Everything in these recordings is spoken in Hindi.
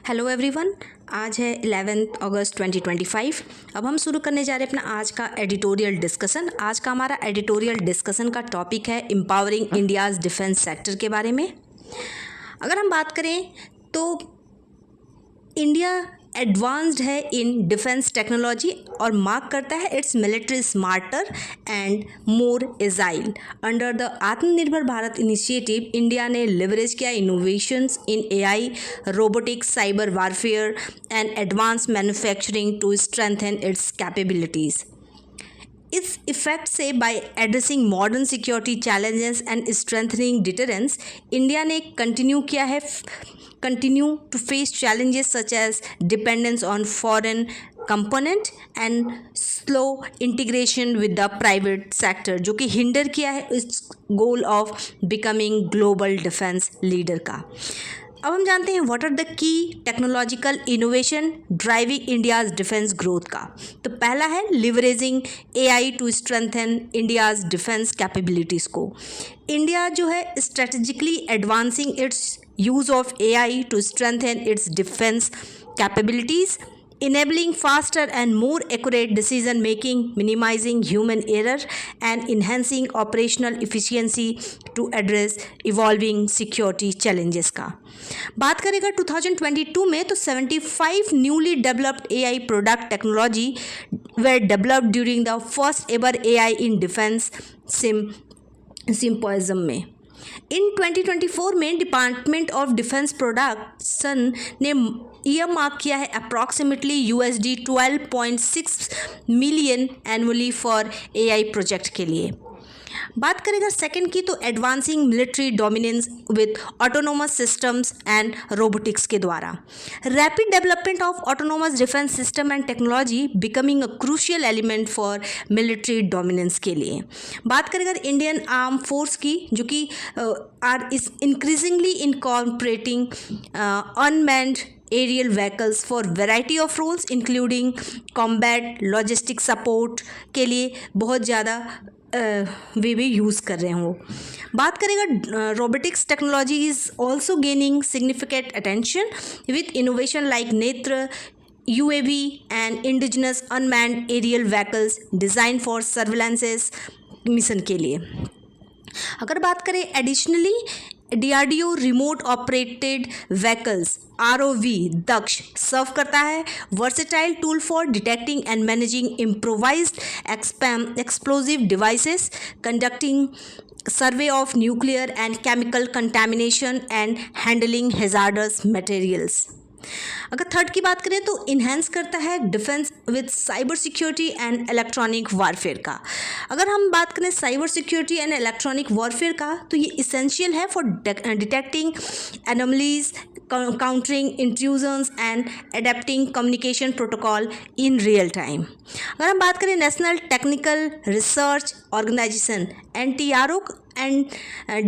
Hello everyone. आज है 11 अगस्त 2025। अब हम शुरू करने जा रहे हैं अपना आज का एडिटोरियल डिस्कशन। आज का हमारा एडिटोरियल डिस्कशन का टॉपिक है एम्पावरिंग इंडियाज़ डिफेंस सेक्टर के बारे में। अगर हम बात करें तो इंडिया एडवांस्ड है इन डिफेंस टेक्नोलॉजी और मार्क करता है its military smarter and more agile. Under the Atmanirbhar Bharat initiative India ने लिवरेज किया innovations in AI, robotics, cyber warfare and advance manufacturing to strengthen its capabilities. इस इफेक्ट से by addressing modern security challenges and strengthening deterrence, India ने continue to face challenges such as dependence on foreign component and slow integration with the private sector, जो कि हिंडर किया है इस goal of becoming global defence leader का। अब हम जानते हैं what are the key technological innovation driving India's defence growth का। तो पहला है leveraging AI to strengthen India's defence capabilities को। इंडिया जो है strategically advancing its use of AI to strengthen its defense capabilities, enabling faster and more accurate decision making, minimizing human error and enhancing operational efficiency to address evolving security challenges का। बात करेगा 2022 में तो 75 newly developed AI product technology were developed during the first ever AI in defense symposium में। इन 2024 में डिपार्टमेंट ऑफ डिफेंस प्रोडक्शन ने ईयर मार्क किया है approximately $12.6 million annually for AI project के लिए। बात करेगा सेकंड की तो advancing military dominance with autonomous systems and robotics के द्वारा rapid development of autonomous defence system and technology becoming a crucial element for military dominance के लिए। बात करेगा इंडियन आर्म फोर्स की, जो कि are is increasingly incorporating unmanned aerial vehicles for variety of roles including combat logistics support के लिए बहुत ज़्यादा वे भी यूज़ कर रहे हों। बात करेगा robotics technology is also gaining significant attention with innovation like Netra UAV and indigenous unmanned aerial vehicles design for surveillances mission के लिए। अगर बात करें additionally DRDO remote operated vehicles ROV Daksh serve करता है versatile tool for detecting and managing improvised explosive devices, conducting survey of nuclear and chemical contamination and handling hazardous materials. अगर थर्ड की बात करें तो इन्हेंस करता है defence with cyber security and electronic warfare का। अगर हम बात करें cyber security and electronic warfare का तो ये इसेंशियल है for detecting anomalies, countering intrusions and adapting communication protocol in real time. अगर हम बात करें national technical research organisation NTRO and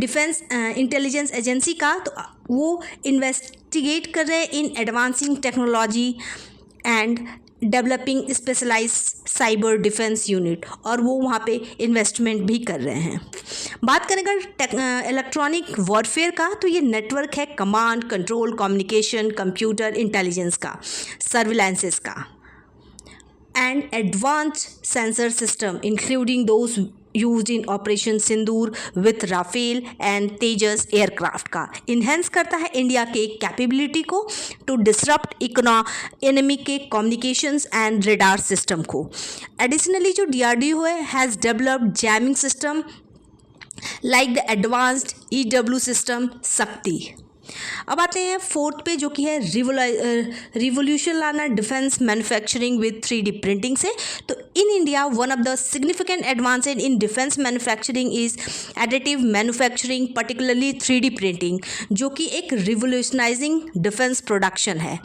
defence intelligence agency का, तो वो इन्वेस्टिगेट कर रहे हैं in advancing technology and developing specialise cyber defence unit, और वो वहाँ पे इन्वेस्टमेंट भी कर रहे हैं। बात करें अगर इलेक्ट्रॉनिक वॉरफेयर का तो ये नेटवर्क है command control communication computer intelligence का, सर्विलांसेस का and advanced sensor system including those used in Operation Sindoor with Rafale and Tejas aircraft का। इन्हेंस करता है इंडिया के कैपेबिलिटी को टू डिसरप्ट एनिमी के कम्युनिकेशंस एंड रेडार सिस्टम को। एडिशनली जो DRDO है has developed jamming system like the advanced EW system शक्ति। अब आते हैं फोर्थ पे, जो कि है रिवोल्यूशन लाना defence manufacturing with 3D printing से। तो in India one of the significant advances in defence manufacturing is additive manufacturing, particularly 3D printing, जो कि एक रिवोल्यूशनाइजिंग डिफेंस प्रोडक्शन है।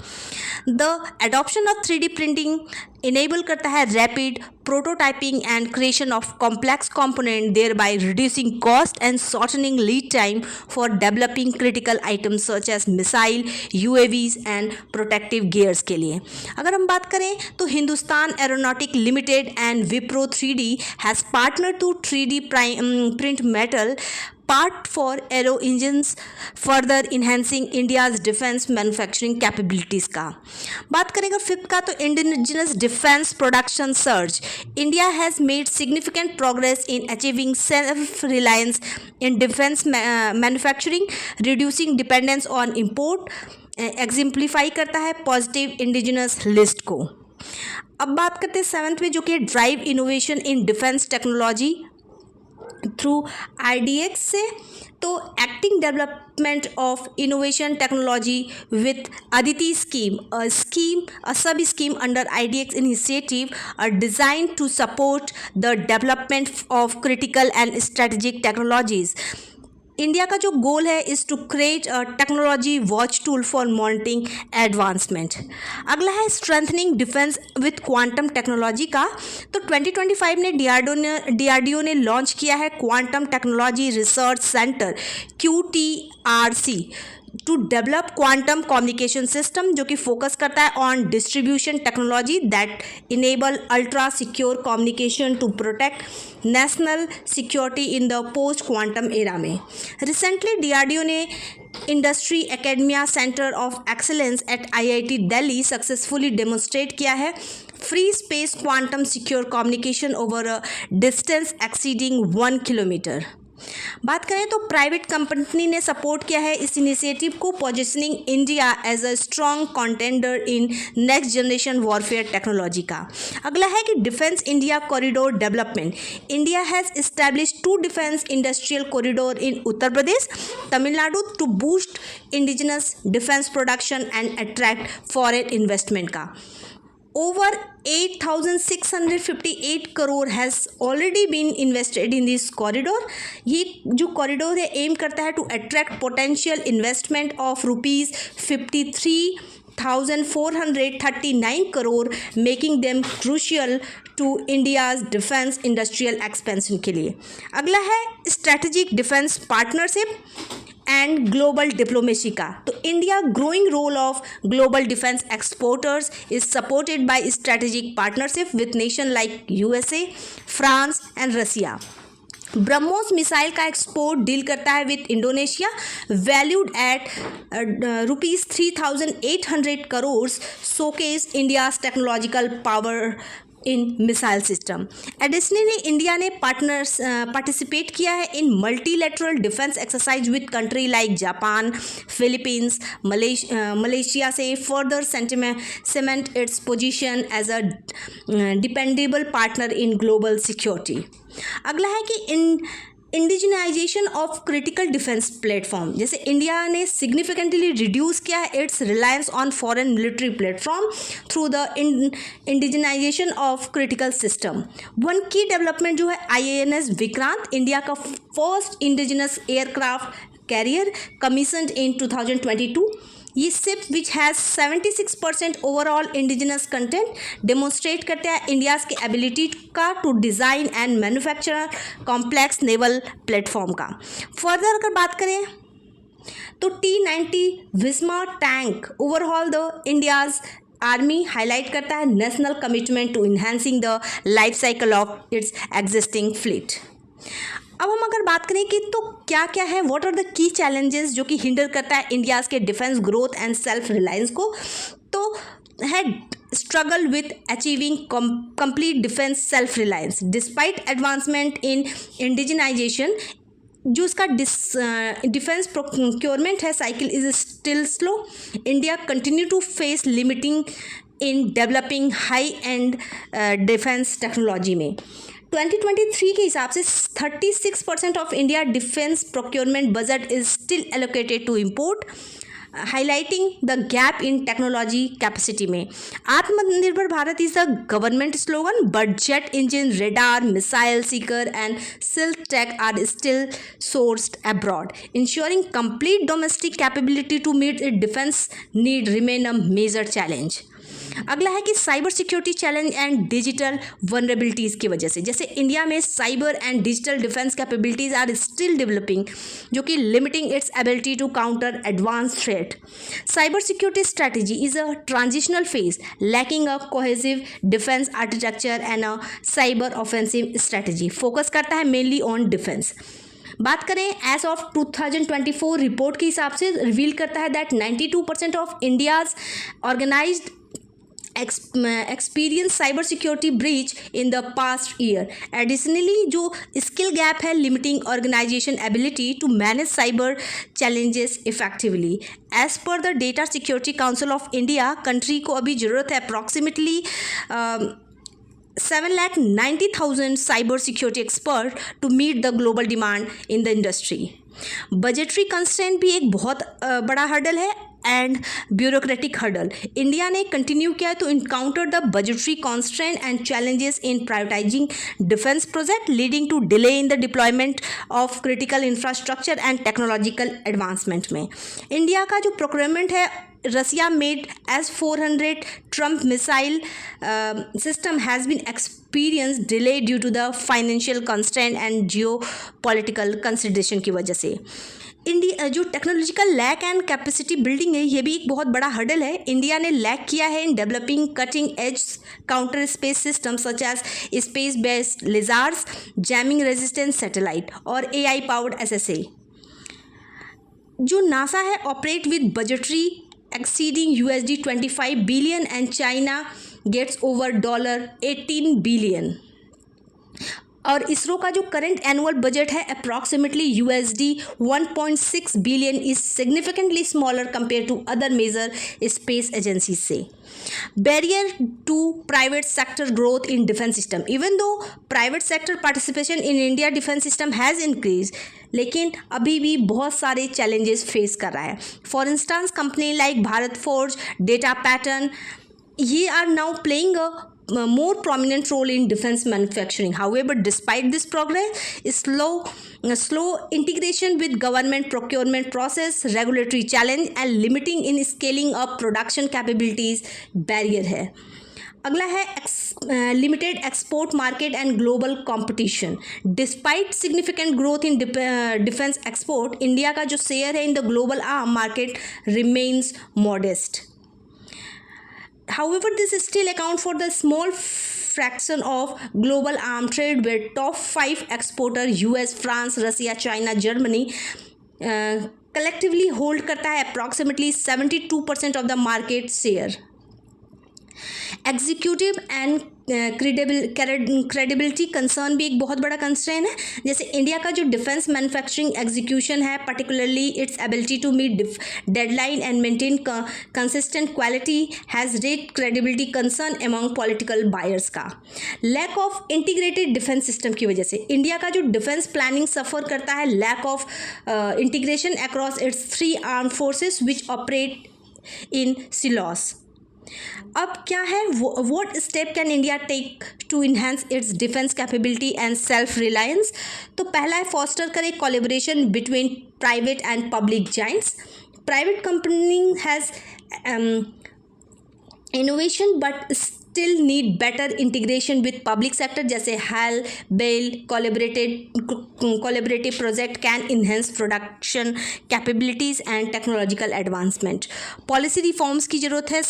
The adoption of 3D printing enable करता है rapid prototyping and creation of complex component, thereby reducing cost and shortening lead time for developing critical items such as missile, UAVs and protective gears के लिए। अगर हम बात करें तो Hindustan aeronautic limited and Wipro 3D has partner to 3D print metal part for aero engines further enhancing India's defence manufacturing capabilities का। बात करेंगे फिफ्थ का, तो indigenous defence production surge. India has made significant progress in achieving self reliance in defence manufacturing, reducing dependence on import, exemplify करता है पॉजिटिव इंडिजिनस लिस्ट को। अब बात करते हैं सेवन्थ में, जो कि drive innovation in defence technology through IDX से। तो acting development of innovation technology with Aditi scheme, a sub scheme under IDX initiative are designed to support the development of critical and strategic technologies. India का जो गोल है is to create a technology watch tool for monitoring advancement. अगला है strengthening defence with quantum technology का। तो 2025 में DRDO ने लॉन्च किया है quantum technology research centre QTRC to develop quantum communication system, जो कि फोकस करता है on distribution technology that enable ultra secure communication to protect national security in the post quantum era में। रिसेंटली DRDO ने industry academia centre of excellence at IIT Delhi successfully demonstrate किया है free space quantum secure communication over a distance exceeding 1 kilometre. बात करें तो प्राइवेट कंपनी ने सपोर्ट किया है इस इनिशिएटिव को, positioning India as a strong contender in next generation warfare technology का। अगला है कि defence India corridor development. India has establish 2 defence industrial corridor in Uttar Pradesh, Tamil Nadu to boost indigenous defence production and attract foreign investment का। Over 8,658 crore has already been invested in this corridor. ये जो कॉरिडोर है एम करता है to attract potential investment of ₹53,439 crore, making them crucial to India's defence industrial expansion के लिए। अगला है strategic defence partnership and global diplomacy का। तो India growing role of global defence exporters is supported by strategic partnership with nation like USA, France and Russia. BrahMos missile का एक्सपोर्ट डील करता है with Indonesia, valued at ₹3,800 crore, showcase India's technological power in missile system. Additionally India ने पार्टिसिपेट किया है in multilateral defence exercise with country like Japan, Philippines, Malaysia से further cement its position as a dependable partner in global security. अगला है कि indigenisation of critical defence platform. जैसे इंडिया ने सिग्निफिकेंटली रिड्यूस किया है its reliance on foreign military platform through the indigenisation of critical system. One की डेवलपमेंट जो है INS विक्रांत, इंडिया का first indigenous aircraft carrier, commissioned इन 2022। ये ship which has 76% overall indigenous content demonstrate करते हैं इंडियाज़ की एबिलिटी का to design and manufacture complex naval platform का। फर्दर अगर बात करें तो T-90 Bhishma tank overall the India's army highlight करता है national commitment to enhancing the life cycle of its existing fleet. अब हम अगर बात करें कि तो क्या क्या है, what are the key challenges जो कि हिंडर करता है इंडियाज़ के defence growth and self reliance को, तो है struggle with achieving complete defence self reliance despite advancement in indigenisation. जो इसका डिफेंस प्रोक्योरमेंट है cycle is still slow. India continue to face limiting in developing high end defence technology में। 2023 के हिसाब से 36% of India defence procurement budget is still allocated to import, highlighting the gap in technology capacity में। आत्मनिर्भर Bharat is the government slogan, but jet engine, radar, missile seeker and silk tech are still sourced abroad, ensuring complete domestic capability to meet it defence need remain a major challenge. अगला है कि cyber security challenge and digital vulnerabilities की वजह से, जैसे इंडिया में cyber and digital defence capabilities are still developing, जो कि limiting its ability to counter advance threat. Cyber security strategy is a transitional phase lacking a cohesive defence architecture and a cyber offensive strategy, focus करता है मेनली ऑन डिफेंस। बात करें एज ऑफ 2024 रिपोर्ट के हिसाब से रिवील करता है that 92% of India's organised experience cyber security breach in the past year. Additionally जो स्किल गैप है limiting organisation ability to manage cyber challenges effectively. As per the data security council of India country को अभी ज़रूरत है approximately 7,90,000 cyber security expert to meet the global demand in the industry. Budgetary constraint भी एक बहुत बड़ा हर्डल है एंड ब्यूरोक्रेटिक हर्डल. इंडिया ने कंटिन्यू किया to encounter the budgetary constraint and challenges in prioritising defence project leading to delay in the deployment of critical infrastructure and technological advancement में. इंडिया का जो प्रोक्योरमेंट है Russia made S-400 Trump missile system has been experienced delay due to the financial constraint and geopolitical consideration की वजह से. इंडिया जो technological lack and capacity building है ये भी एक बहुत बड़ा हर्डल है. इंडिया ने लैक किया है in developing cutting edge counter space system such as space based lizards, jamming resistant satellite और AI पावर्ड SSA. जो नासा है operate with budgetary exceeding $25 billion and China gets over $18 billion. और इसरो का जो करंट एनुअल बजट है approximately $1.6 billion is significantly smaller compare to other major space agencies से. Barrier to private sector growth in defence system. Even though private sector participation in India defence system has increase लेकिन अभी भी बहुत सारे चैलेंजेस फेस कर रहा है. For instance company like Bharat Forge, data pattern ये are now playing a more prominent role in defense manufacturing. However, despite this progress, slow integration with government procurement process, regulatory challenge and limiting in scaling up production capabilities barrier है. अगला है limited export market and global competition. Despite significant growth in defence export, India का जो शेयर है in the global arm market remains modest. However, this still account for the small fraction of global arm trade where top 5 exporter US, France, Russia, China, Germany collectively hold करता है approximately 72% of the market share. Executive and credibility concern भी एक बहुत बड़ा कंसर्न है. जैसे इंडिया का जो डिफेंस मैन्युफैक्चरिंग एग्जीक्यूशन है particularly its ability to meet deadline and maintain consistent quality has rate credibility concern among political buyers का. Lack of integrated defence system की वजह से इंडिया का जो डिफेंस प्लानिंग सफ़र करता है lack of integration across its 3 arm forces which operate in silos. अब क्या है what step can India take to enhance its defence capability and self reliance. तो पहला है फॉस्टर करे collaboration between private and public giants. Private company has innovation but still need better integration with public sector जैसे HAL, BEL, collaborative project can enhance production capabilities and technological advancement. Policy reforms की ज़रूरत है.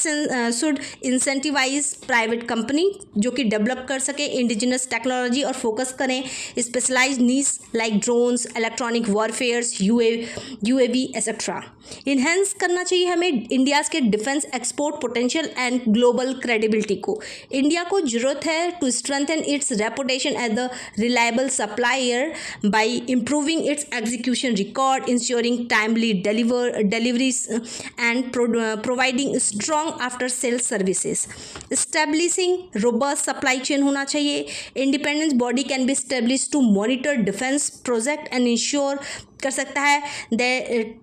should incentivize private company जो कि develop कर सके indigenous technology और focus करें specialized needs like drones, electronic warfare, UAV etc. enhance करना चाहिए हमें इंडिया के defence export potential and global credibility को. इंडिया को जरूरत है to strengthen its reputation as the reliable supplier by improving its execution record, ensuring timely deliveries and providing strong after sale services. Establishing robust supply chain होना चाहिए. Independence body can be establish to monitor defence project and ensure कर सकता है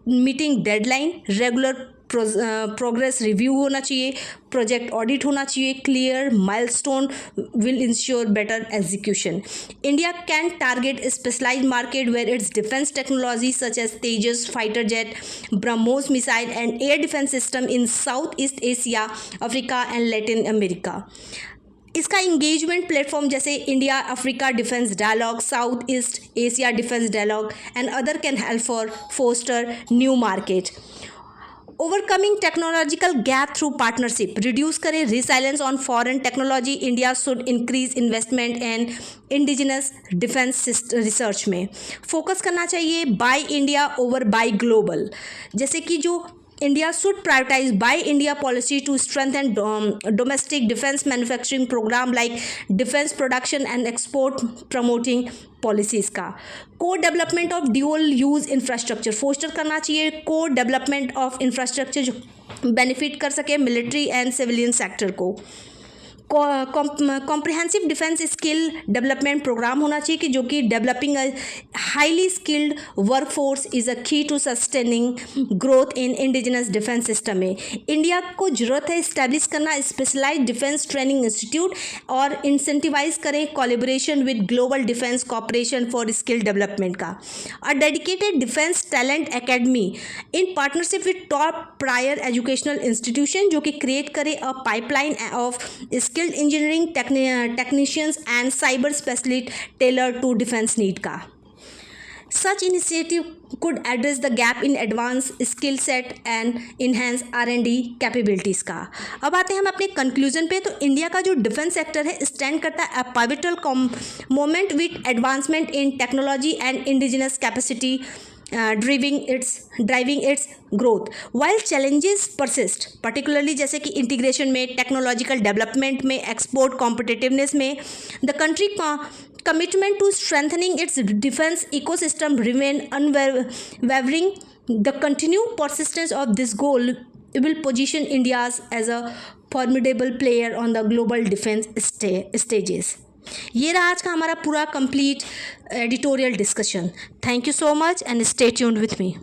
meeting deadline. Regular progress review होना चाहिए. प्रोजेक्ट ऑडिट होना चाहिए. Clear milestone will ensure better execution. India can target specialised market where its defence technology such as Tejas fighter jet, BrahMos missile and air defence system in South East Asia, Africa and Latin America. इसका इंगेजमेंट प्लेटफॉर्म जैसे India Africa defence dialogue, South East Asia defence dialogue and other can help for foster new market. Overcoming technological gap through partnership, reduce करें resilience on foreign technology, India should increase investment and indigenous defence research में फोकस करना चाहिए, by India over by global, जैसे कि जो India should prioritize Buy India policy to strengthen domestic defense manufacturing program like defense production and export promoting policies का co-development of dual use infrastructure foster करना चाहिए, co-development of infrastructure जो बेनिफिट कर सके मिलिट्री एंड सिविलियन सेक्टर को। Comprehensive defence skill development programme होना चाहिए कि जो कि developing a highly skilled workforce is a key to sustaining growth in indigenous defence system में इंडिया को ज़रूरत है इस्टेब्लिश करना स्पेशलाइज्ड डिफेंस ट्रेनिंग इंस्टीट्यूट और इंसेंटिवाइज करें collaboration with global defence cooperation for skill development का। A dedicated defence talent academy in partnership with top prior educational institution जो कि क्रिएट करे a pipeline of skilled engineering technicians and cyber specialists tailored to defense need का। Such initiative could address the gap in advanced skill set and enhance R&D capabilities का। अब आते हैं हम अपने कंक्लूजन पे। तो इंडिया का जो डिफेंस सेक्टर है स्टैंड करता है a pivotal moment with advancement in technology and indigenous capacity driving its growth while challenges persist particularly जैसे कि इंटीग्रेशन में, टेक्नोलॉजिकल डेवलपमेंट में, एक्सपोर्ट कॉम्पिटिटिवनेस में। The country commitment to strengthening its defense ecosystem remain unwavering. The continued persistence of this goal will position India as a formidable player on the global defense stages. ये रहा आज का हमारा पूरा complete editorial discussion. Thank you so much and stay tuned with me.